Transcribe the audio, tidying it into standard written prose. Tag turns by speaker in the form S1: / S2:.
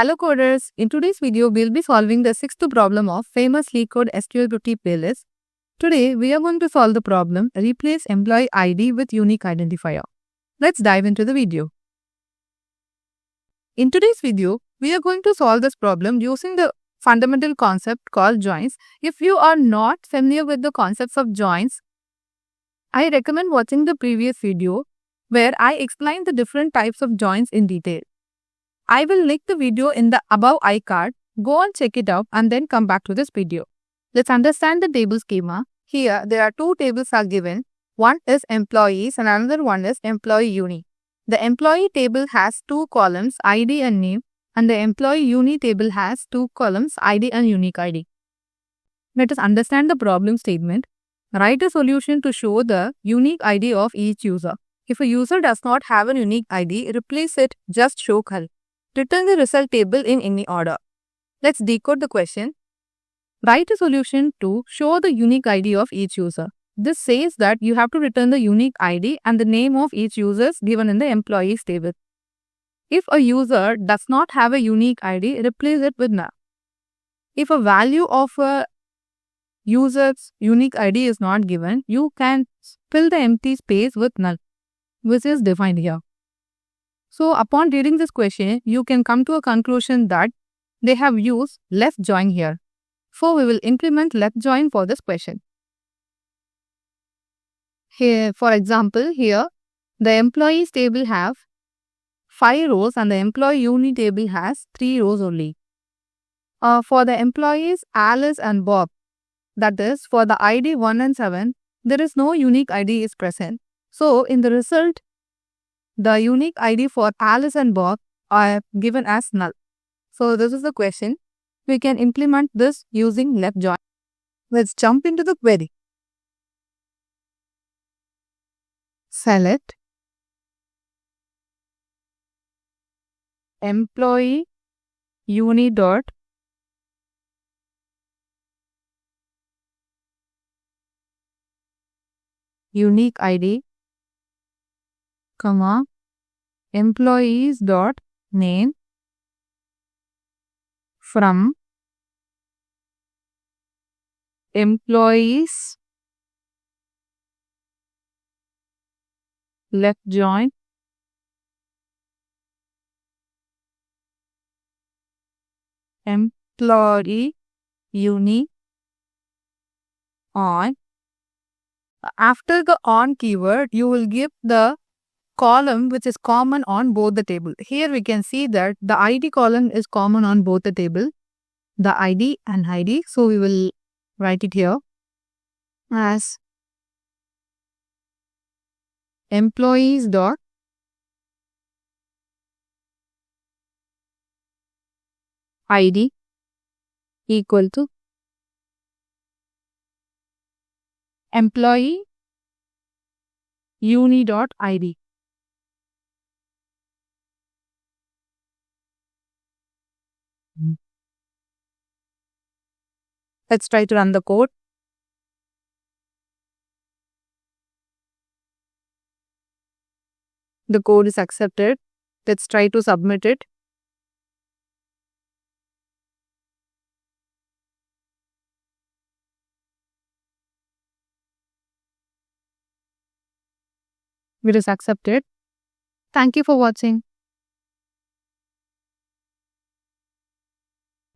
S1: Hello coders, in today's video we'll be solving the sixth problem of famous LeetCode SQL 50 playlist. Today we are going to solve the problem replace employee ID with unique identifier. Let's dive into the video. In today's video we are going to solve this problem using the fundamental concept called joins. If you are not familiar with the concepts of joins, I recommend watching the previous video where I explained the different types of joins in detail. I will link the video in the above iCard. Go and check it out and then come back to this video. Let's understand the table schema. Here there are two tables are given. One is employees and another one is employee uni. The employee table has two columns, ID and name, and the employee uni table has two columns, ID and unique ID. Let us understand the problem statement. Write a solution to show the unique ID of each user. If a user does not have a unique ID, replace it, just show null. Return the result table in any order. Let's decode the question. Write a solution to show the unique ID of each user. This says that you have to return the unique ID and the name of each user given in the employees table. If a user does not have a unique ID, replace it with null. If a value of a user's unique ID is not given, you can fill the empty space with null, which is defined here. So, upon reading this question, you can come to a conclusion that they have used left join here. So, we will implement left join for this question. Here, for example, here the employees table have 5 rows and the employee uni table has 3 rows only. For the employees Alice and Bob, that is for the ID 1 and 7, there is no unique ID is present. So, in the result, the unique ID for Alice and Bob are given as null. So, this is the question. We can implement this using left join. Let's jump into the query. Select employee uni dot unique ID, comma, employees dot name from employees left join employee uni on. After the on keyword, you will give the column which is common on both the table. Here we can see that the ID column is common on both the table, the ID and ID. So we will write it here as employees dot ID equal to employee uni dot ID. Let's try to run the code. The code is accepted. Let's try to submit it. It is accepted. Thank you for watching.